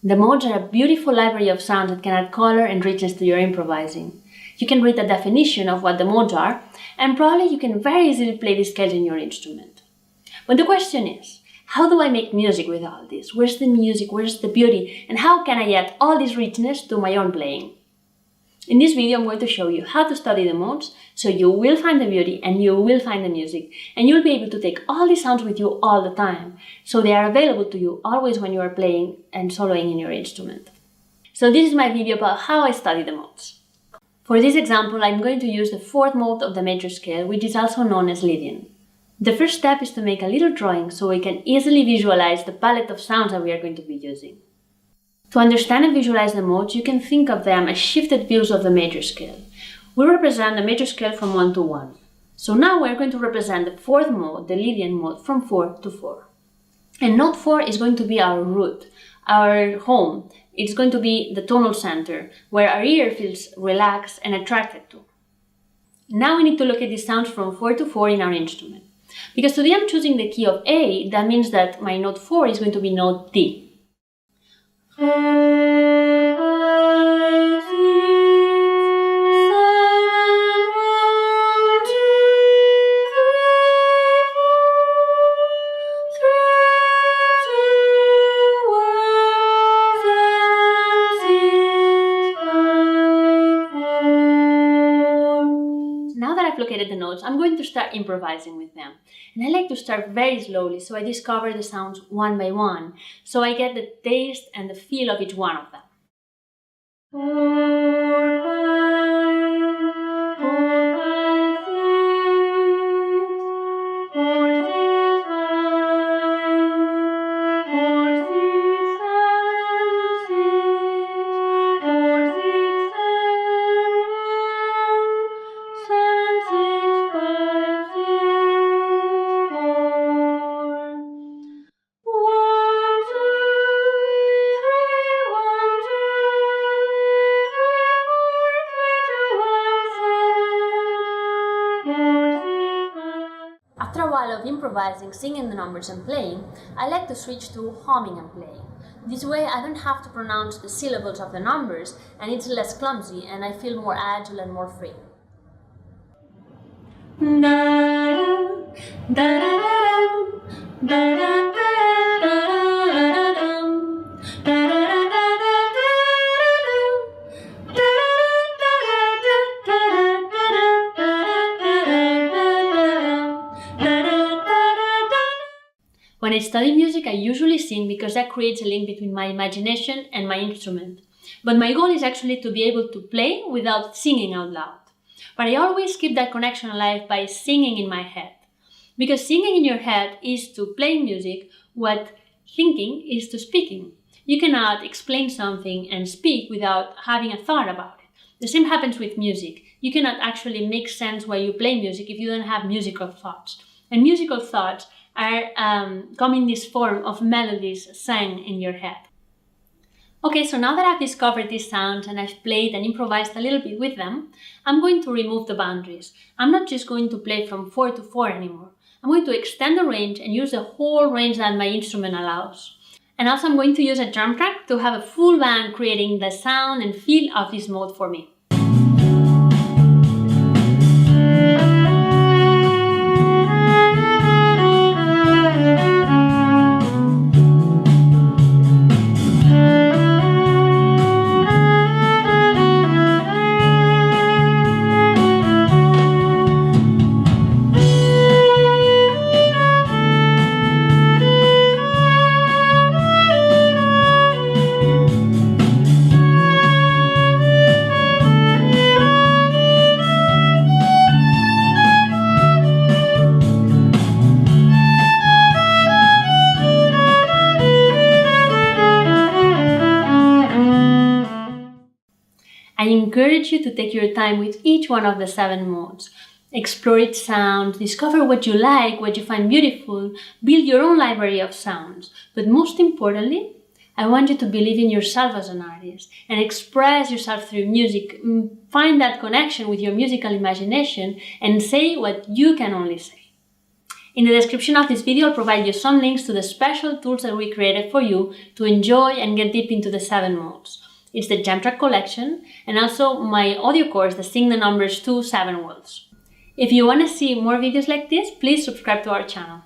The modes are a beautiful library of sounds that can add color and richness to your improvising. You can read the definition of what the modes are, and probably you can very easily play these scales in your instrument. But the question is, how do I make music with all this? Where's the music? Where's the beauty? And how can I add all this richness to my own playing? In this video, I'm going to show you how to study the modes, so you will find the beauty and you will find the music, and you'll be able to take all these sounds with you all the time, so they are available to you always when you are playing and soloing in your instrument. So this is my video about how I study the modes. For this example, I'm going to use the fourth mode of the major scale, which is also known as Lydian. The first step is to make a little drawing so we can easily visualize the palette of sounds that we are going to be using. To understand and visualize the modes, you can think of them as shifted views of the major scale. We represent the major scale from 1 to 1. So now we're going to represent the fourth mode, the Lydian mode, from 4 to 4. And note 4 is going to be our root, our home. It's going to be the tonal center, where our ear feels relaxed and attracted to. Now we need to look at these sounds from 4 to 4 in our instrument. Because today I'm choosing the key of A, that means that my note 4 is going to be note D. Now that I've located the notes, I'm going to start improvising with them. And I like to start very slowly, so I discover the sounds one by one, so I get the taste and the feel of each one of them. After a while of improvising, singing the numbers and playing, I like to switch to humming and playing. This way I don't have to pronounce the syllables of the numbers, and it's less clumsy and I feel more agile and more free. When I study music, I usually sing because that creates a link between my imagination and my instrument. But my goal is actually to be able to play without singing out loud. But I always keep that connection alive by singing in my head. Because singing in your head is to play music what thinking is to speaking. You cannot explain something and speak without having a thought about it. The same happens with music. You cannot actually make sense while you play music if you don't have musical thoughts. And musical thoughts come in this form of melodies sang in your head. Okay, so now that I've discovered these sounds and I've played and improvised a little bit with them, I'm going to remove the boundaries. I'm not just going to play from 4 to 4 anymore. I'm going to extend the range and use the whole range that my instrument allows. And also I'm going to use a drum track to have a full band creating the sound and feel of this mode for me. I encourage you to take your time with each one of the 7 modes. Explore its sound, discover what you like, what you find beautiful, build your own library of sounds. But most importantly, I want you to believe in yourself as an artist and express yourself through music. Find that connection with your musical imagination and say what you can only say. In the description of this video, I'll provide you some links to the special tools that we created for you to enjoy and get deep into the 7 modes. It's the Gem Track collection and also my audio course, the Sing the Numbers to 7 Worlds. If you want to see more videos like this, please subscribe to our channel.